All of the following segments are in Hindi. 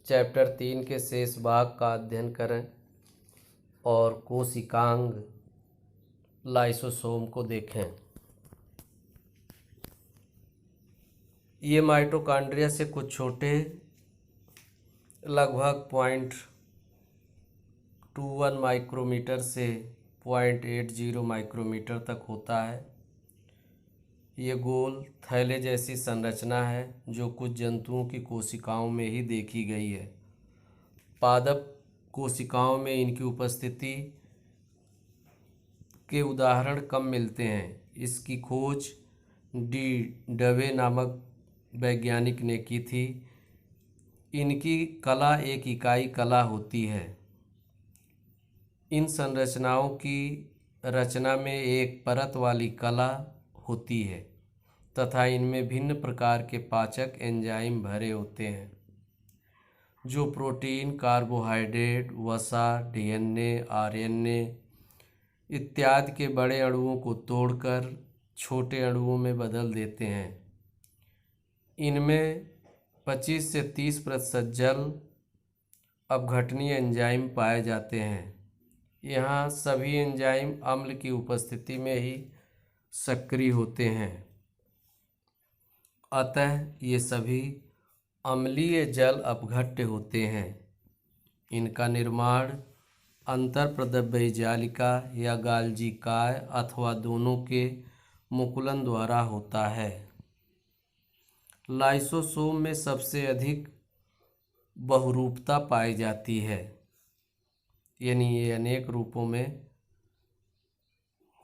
चैप्टर 3 के शेष भाग का अध्ययन करें और कोशिकांग लाइसोसोम को देखें। ये माइटोकॉन्ड्रिया से कुछ छोटे, लगभग 0.21 माइक्रोमीटर से 0.80 माइक्रोमीटर तक होता है। ये गोल थैले जैसी संरचना है जो कुछ जंतुओं की कोशिकाओं में ही देखी गई है। पादप कोशिकाओं में इनकी उपस्थिति के उदाहरण कम मिलते हैं। इसकी खोज डी डवे नामक वैज्ञानिक ने की थी। इनकी कला एक इकाई कला होती है। इन संरचनाओं की रचना में एक परत वाली कला होती है तथा इनमें भिन्न प्रकार के पाचक एंजाइम भरे होते हैं जो प्रोटीन, कार्बोहाइड्रेट, वसा, डीएनए, आरएनए इत्यादि के बड़े अणुओं को तोड़कर छोटे अणुओं में बदल देते हैं। इनमें 25 से 30% जल अपघटनीय एंजाइम पाए जाते हैं। यहाँ सभी एंजाइम अम्ल की उपस्थिति में ही सक्रिय होते हैं, अतः ये सभी अम्लीय जल अपघट्य होते हैं। इनका निर्माण अंतर्प्रद्रव्य जालिका या गाल्जी काय अथवा दोनों के मुकुलन द्वारा होता है। लाइसोसोम में सबसे अधिक बहुरूपता पाई जाती है, यानी ये अनेक रूपों में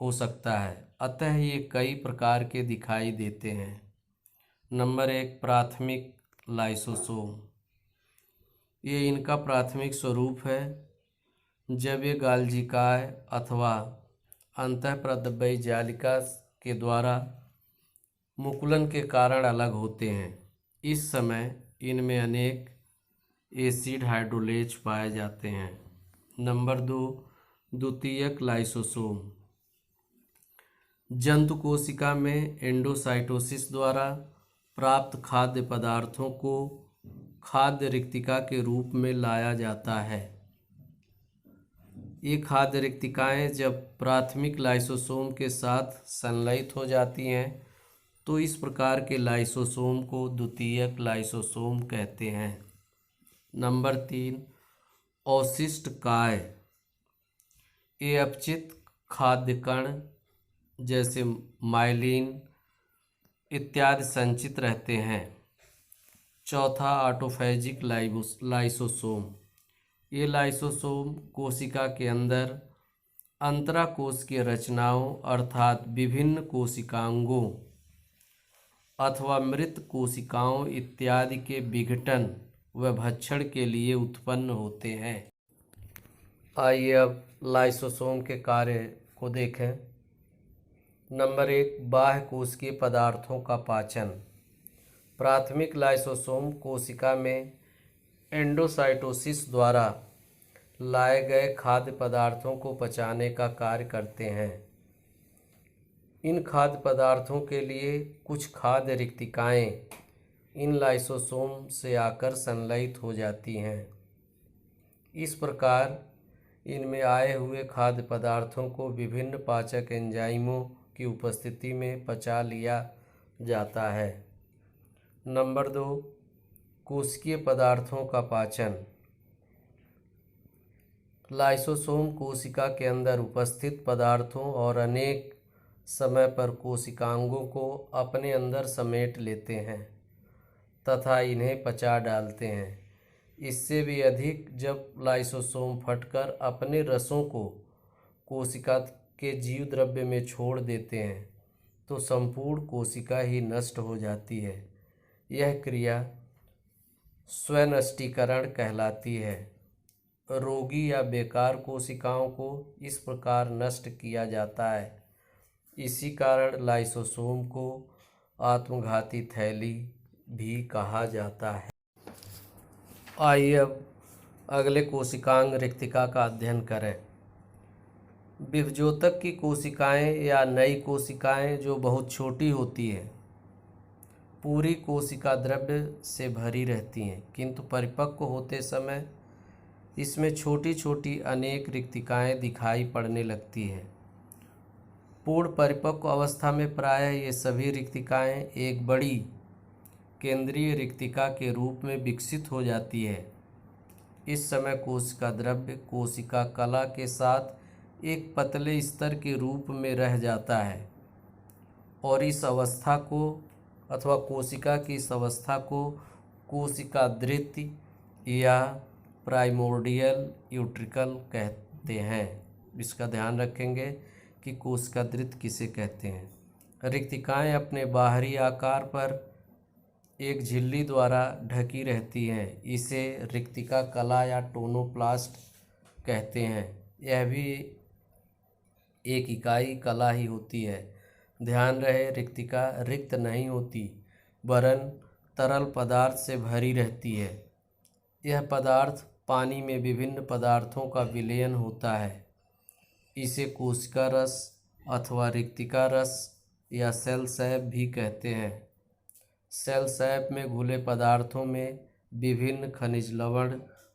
हो सकता है, अतः ये कई प्रकार के दिखाई देते हैं। नंबर 1, प्राथमिक लाइसोसोम। ये इनका प्राथमिक स्वरूप है जब ये गाल्जिकाय अथवा अंतःप्रद्रव्य जालिका के द्वारा मुकुलन के कारण अलग होते हैं। इस समय इनमें अनेक एसिड हाइड्रोलेज पाए जाते हैं। नंबर 2, द्वितीयक लाइसोसोम। जंतु कोशिका में एंडोसाइटोसिस द्वारा प्राप्त खाद्य पदार्थों को खाद्य रिक्तिका के रूप में लाया जाता है। ये खाद्य रिक्तिकाएं जब प्राथमिक लाइसोसोम के साथ संलयित हो जाती हैं तो इस प्रकार के लाइसोसोम को द्वितीयक लाइसोसोम कहते हैं। नंबर 3, अवशिष्ट काय। ये अपचित खाद्य कण जैसे माइलिन इत्यादि संचित रहते हैं। चौथा, ऑटोफैजिक लाइसोसोम। ये लाइसोसोम कोशिका के अंदर अंतराकोशिकीय रचनाओं अर्थात विभिन्न कोशिकांगों अथवा मृत कोशिकाओं इत्यादि के विघटन व भक्षण के लिए उत्पन्न होते हैं। आइए अब लाइसोसोम के कार्य को देखें। नंबर 1, बाह्य कोशिकीय पदार्थों का पाचन। प्राथमिक लाइसोसोम कोशिका में एंडोसाइटोसिस द्वारा लाए गए खाद्य पदार्थों को पचाने का कार्य करते हैं। इन खाद्य पदार्थों के लिए कुछ खाद्य रिक्तिकाएं इन लाइसोसोम से आकर संलयित हो जाती हैं। इस प्रकार इनमें आए हुए खाद्य पदार्थों को विभिन्न पाचक एंजाइमों की उपस्थिति में पचा लिया जाता है। नंबर 2, कोशिकीय पदार्थों का पाचन। लाइसोसोम कोशिका के अंदर उपस्थित पदार्थों और अनेक समय पर कोशिकांगों को अपने अंदर समेट लेते हैं तथा इन्हें पचा डालते हैं। इससे भी अधिक जब लाइसोसोम फटकर अपने रसों को कोशिका के जीव द्रव्य में छोड़ देते हैं तो संपूर्ण कोशिका ही नष्ट हो जाती है। यह क्रिया स्वनष्टीकरण कहलाती है। रोगी या बेकार कोशिकाओं को इस प्रकार नष्ट किया जाता है। इसी कारण लाइसोसोम को आत्मघाती थैली भी कहा जाता है। आइए अब अगले कोशिकांग रिक्तिका का अध्ययन करें। विभजोतक की कोशिकाएं या नई कोशिकाएं जो बहुत छोटी होती हैं पूरी कोशिका द्रव्य से भरी रहती हैं, किंतु परिपक्व होते समय इसमें छोटी छोटी अनेक रिक्तिकाएं दिखाई पड़ने लगती हैं। पूर्ण परिपक्व अवस्था में प्रायः ये सभी रिक्तिकाएं एक बड़ी केंद्रीय रिक्तिका के रूप में विकसित हो जाती है। इस समय कोशिका द्रव्य कोशिका कला के साथ एक पतले स्तर के रूप में रह जाता है और इस अवस्था को अथवा कोशिका की इस अवस्था को कोशिका दृत्य या प्राइमोर्डियल यूट्रिकल कहते हैं। इसका ध्यान रखेंगे कि कोशिका दृत्य किसे कहते हैं। रिक्तिकाएं अपने बाहरी आकार पर एक झिल्ली द्वारा ढकी रहती हैं। इसे रिक्तिका कला या टोनोप्लास्ट कहते हैं। यह भी एक इकाई कला ही होती है। ध्यान रहे, रिक्तिका रिक्त नहीं होती वरन तरल पदार्थ से भरी रहती है। यह पदार्थ पानी में विभिन्न पदार्थों का विलयन होता है। इसे कोशिका रस अथवा रिक्तिका रस या सेल सैप भी कहते हैं। सेल सैप में घुले पदार्थों में विभिन्न खनिज लवण,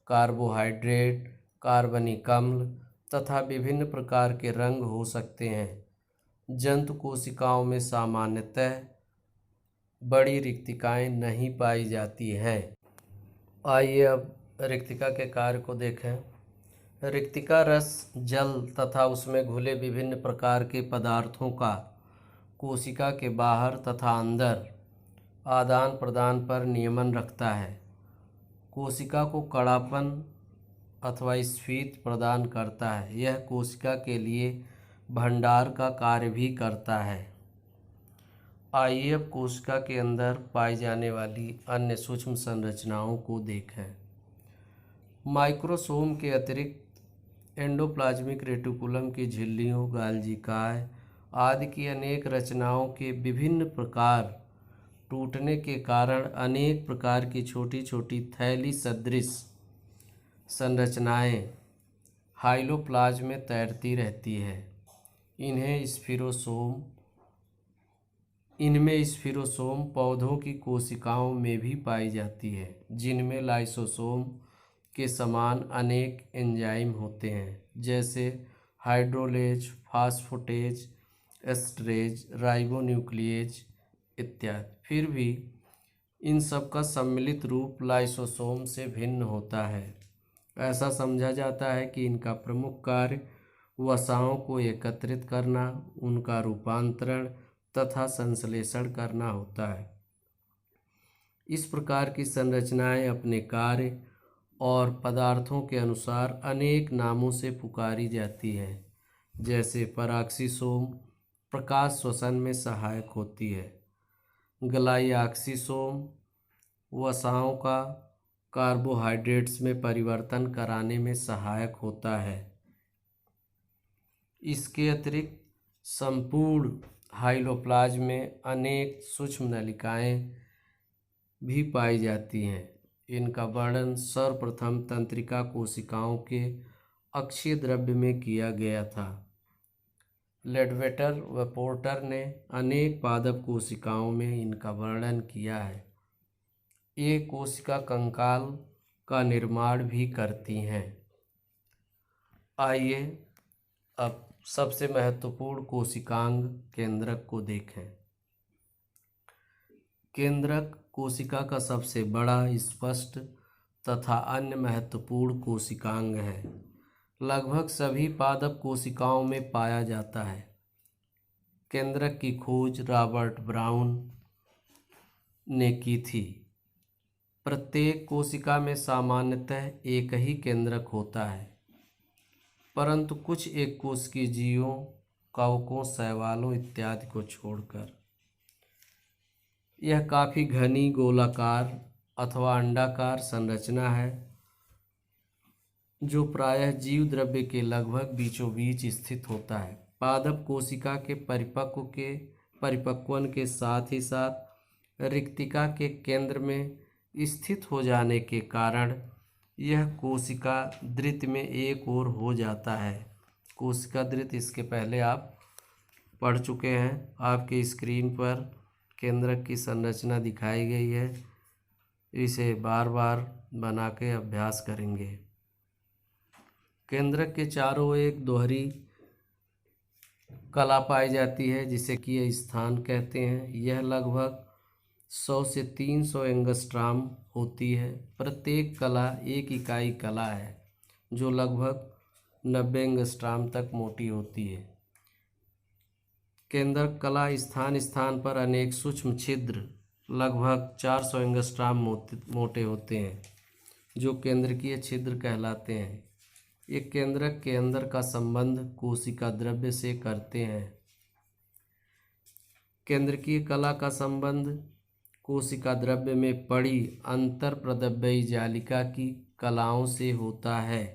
कार्बोहाइड्रेट, कार्बनिक अम्ल तथा विभिन्न प्रकार के रंग हो सकते हैं। जंतु कोशिकाओं में सामान्यतः बड़ी रिक्तिकाएं नहीं पाई जाती हैं। आइए अब रिक्तिका के कार्य को देखें। रिक्तिका रस जल तथा उसमें घुले विभिन्न प्रकार के पदार्थों का कोशिका के बाहर तथा अंदर आदान प्रदान पर नियमन रखता है। कोशिका को कड़ापन अथवा स्फीत प्रदान करता है। यह कोशिका के लिए भंडार का कार्य भी करता है। आइए अब कोशिका के अंदर पाई जाने वाली अन्य सूक्ष्म संरचनाओं को देखें। माइक्रोसोम के अतिरिक्त एंडोप्लाज्मिक रेटिकुलम की झिल्लियों, गाल्जिकाय आदि की अनेक रचनाओं के विभिन्न प्रकार टूटने के कारण अनेक प्रकार की छोटी छोटी थैली सदृश संरचनाएं हाइलोप्लाज्म में तैरती रहती है। इनमें स्फीरोसोम पौधों की कोशिकाओं में भी पाई जाती है, जिनमें लाइसोसोम के समान अनेक एंजाइम होते हैं, जैसे हाइड्रोलेज, फास्फोटेज, एस्टरेज, राइबोन्यूक्लिएज इत्यादि। फिर भी इन सब का सम्मिलित रूप लाइसोसोम से भिन्न होता है। ऐसा समझा जाता है कि इनका प्रमुख कार्य वसाओं को एकत्रित करना, उनका रूपांतरण तथा संश्लेषण करना होता है। इस प्रकार की संरचनाएं अपने कार्य और पदार्थों के अनुसार अनेक नामों से पुकारी जाती हैं, जैसे पराक्सीसोम प्रकाश श्वसन में सहायक होती है, ग्लाइऑक्सीसोम वसाओं का कार्बोहाइड्रेट्स में परिवर्तन कराने में सहायक होता है। इसके अतिरिक्त संपूर्ण हाइलोप्लाज्म में अनेक सूक्ष्म नलिकाएं भी पाई जाती हैं। इनका वर्णन सर्वप्रथम तंत्रिका कोशिकाओं के अक्षीय द्रव्य में किया गया था। लेडवेटर व पोर्टर ने अनेक पादप कोशिकाओं में इनका वर्णन किया है। ये कोशिका कंकाल का निर्माण भी करती हैं। आइए अब सबसे महत्वपूर्ण कोशिकांग केंद्रक को देखें। केंद्रक कोशिका का सबसे बड़ा, स्पष्ट तथा अन्य महत्वपूर्ण कोशिकांग है। लगभग सभी पादप कोशिकाओं में पाया जाता है। केंद्रक की खोज रॉबर्ट ब्राउन ने की थी। प्रत्येक कोशिका में सामान्यतः एक ही केंद्रक होता है, परंतु कुछ एक कोशिकीय जीवों, कवकों, शैवालों इत्यादि को छोड़कर यह काफ़ी घनी गोलाकार अथवा अंडाकार संरचना है, जो प्रायः जीव द्रव्य के लगभग बीचों बीच स्थित होता है। पादप कोशिका के परिपक्वन के साथ ही साथ रिक्तिका के केंद्र में स्थित हो जाने के कारण यह कोशिका दृत्य में एक ओर हो जाता है। कोशिका दृत्य इसके पहले आप पढ़ चुके हैं आपके स्क्रीन पर केंद्रक की संरचना दिखाई गई है। इसे बार बार बना के अभ्यास करेंगे। केंद्रक के चारों ओर एक दोहरी कला पाई जाती है जिसे कि स्थान कहते हैं। यह लगभग 100 से 300 एंगस्ट्राम होती है। प्रत्येक कला एक इकाई कला है जो लगभग 90 एंगस्ट्राम तक मोटी होती है। केंद्रक कला स्थान स्थान पर अनेक सूक्ष्म छिद्र लगभग 400 एंगस्ट्राम मोटे होते हैं जो केंद्रकीय छिद्र कहलाते हैं। एक केंद्रक के अंदर का संबंध कोशिका द्रव्य से करते हैं। केंद्रकीय कला का संबंध कोशिका द्रव्य में पड़ी अंतर प्रद्रव्यी जालिका की कलाओं से होता है।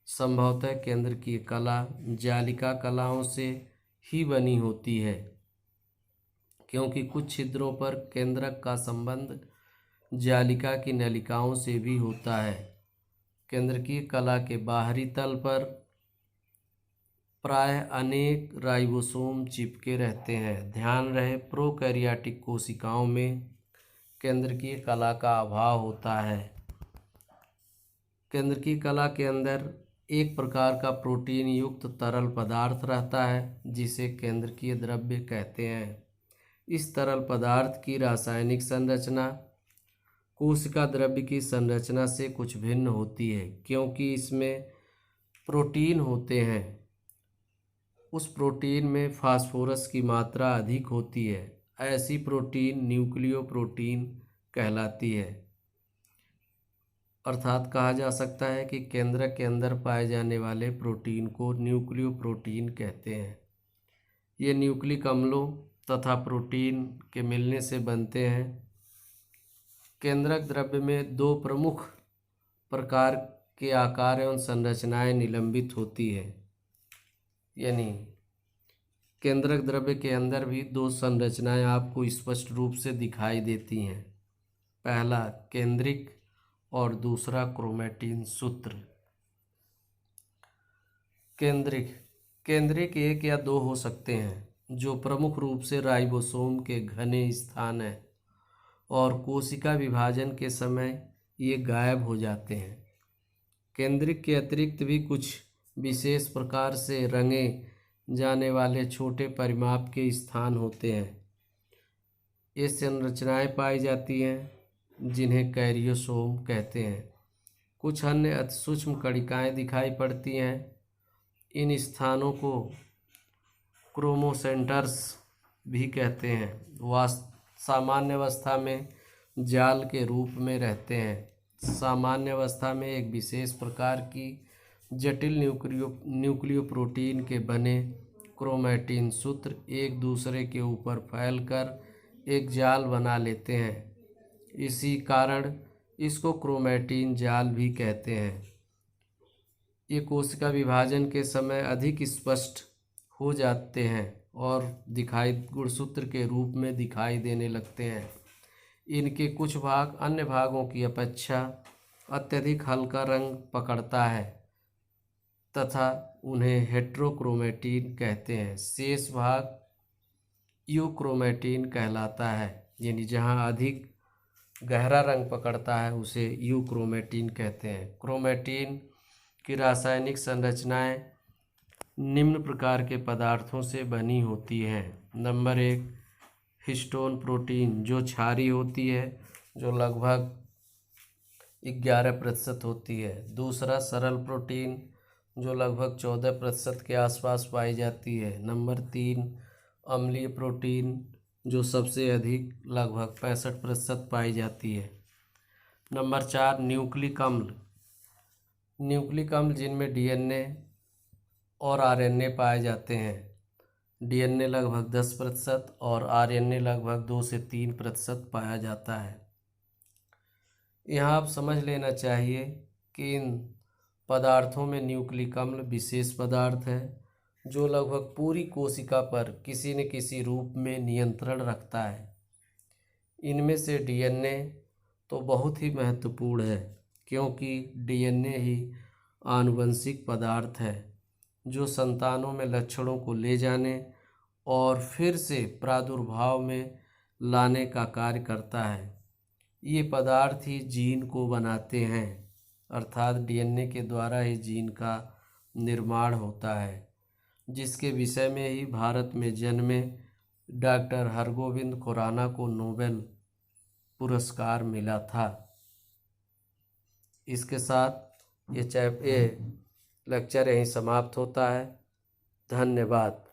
संभवतः केंद्रकीय कला जालिका कलाओं से ही बनी होती है क्योंकि कुछ छिद्रों पर केंद्रक का संबंध जालिका की नलिकाओं से भी होता है। केंद्रकीय कला के बाहरी तल पर प्रायः अनेक राइबोसोम चिपके रहते हैं। ध्यान रहे प्रोकैरियोटिक कोशिकाओं में केंद्रकीय कला का अभाव होता है। केंद्रकीय कला के अंदर एक प्रकार का प्रोटीन युक्त तरल पदार्थ रहता है जिसे केंद्रकीय द्रव्य कहते हैं। इस तरल पदार्थ की रासायनिक संरचना कोशिका द्रव्य की संरचना से कुछ भिन्न होती है क्योंकि इसमें प्रोटीन होते हैं। उस प्रोटीन में फास्फोरस की मात्रा अधिक होती है। ऐसी प्रोटीन न्यूक्लियोप्रोटीन कहलाती है। अर्थात कहा जा सकता है कि केंद्रक के अंदर पाए जाने वाले प्रोटीन को न्यूक्लियोप्रोटीन कहते हैं। ये न्यूक्लिक अम्लों तथा प्रोटीन के मिलने से बनते हैं। केंद्रक द्रव्य में दो प्रमुख प्रकार के आकार एवं संरचनाएं निलंबित होती है। यानी केंद्रक द्रव्य के अंदर भी दो संरचनाएं आपको स्पष्ट रूप से दिखाई देती हैं। पहला केंद्रिक और दूसरा क्रोमैटिन सूत्र। केंद्रिक एक या दो हो सकते हैं जो प्रमुख रूप से राइबोसोम के घने स्थान हैं और कोशिका विभाजन के समय ये गायब हो जाते हैं। केंद्रिक के अतिरिक्त भी कुछ विशेष प्रकार से रंगे जाने वाले छोटे परिमाप के स्थान होते हैं। ये संरचनाएं पाई जाती हैं जिन्हें कैरियोसोम कहते हैं। कुछ अन्य अति सूक्ष्म कणिकाएं दिखाई पड़ती हैं। इन स्थानों को क्रोमोसेंटर्स भी कहते हैं। सामान्य अवस्था में जाल के रूप में रहते हैं। सामान्य अवस्था में एक विशेष प्रकार की जटिल न्यूक्लियोप्रोटीन के बने क्रोमैटिन सूत्र एक दूसरे के ऊपर फैलकर एक जाल बना लेते हैं। इसी कारण इसको क्रोमैटिन जाल भी कहते हैं। ये कोशिका विभाजन के समय अधिक स्पष्ट हो जाते हैं और गुणसूत्र के रूप में दिखाई देने लगते हैं। इनके कुछ भाग अन्य भागों की अपेक्षा अत्यधिक हल्का रंग पकड़ता है तथा उन्हें हेट्रोक्रोमैटिन कहते हैं। शेष भाग यूक्रोमैटिन कहलाता है। यानी जहाँ अधिक गहरा रंग पकड़ता है उसे यूक्रोमैटिन कहते हैं। क्रोमैटिन की रासायनिक संरचनाएं निम्न प्रकार के पदार्थों से बनी होती हैं। नंबर 1 हिस्टोन प्रोटीन जो क्षारीय होती है जो लगभग 11% होती है। दूसरा सरल प्रोटीन जो लगभग 14% के आसपास पाई जाती है। नंबर 3 अम्लीय प्रोटीन जो सबसे अधिक लगभग 65% पाई जाती है। नंबर 4 न्यूक्लिक अम्ल जिनमें डीएनए और आरएनए पाए जाते हैं। डीएनए लगभग 10% और आरएनए लगभग 2 से 3% पाया जाता है। यहाँ आप समझ लेना चाहिए कि इन पदार्थों में न्यूक्लिक अम्ल विशेष पदार्थ है जो लगभग पूरी कोशिका पर किसी न किसी रूप में नियंत्रण रखता है। इनमें से डीएनए तो बहुत ही महत्वपूर्ण है क्योंकि डीएनए ही आनुवंशिक पदार्थ है जो संतानों में लक्षणों को ले जाने और फिर से प्रादुर्भाव में लाने का कार्य करता है। ये पदार्थ ही जीन को बनाते हैं, अर्थात डीएनए के द्वारा ही जीन का निर्माण होता है, जिसके विषय में ही भारत में जन्मे डॉक्टर हरगोविंद खुराना को नोबेल पुरस्कार मिला था। इसके साथ ये लेक्चर यहीं समाप्त होता है। धन्यवाद।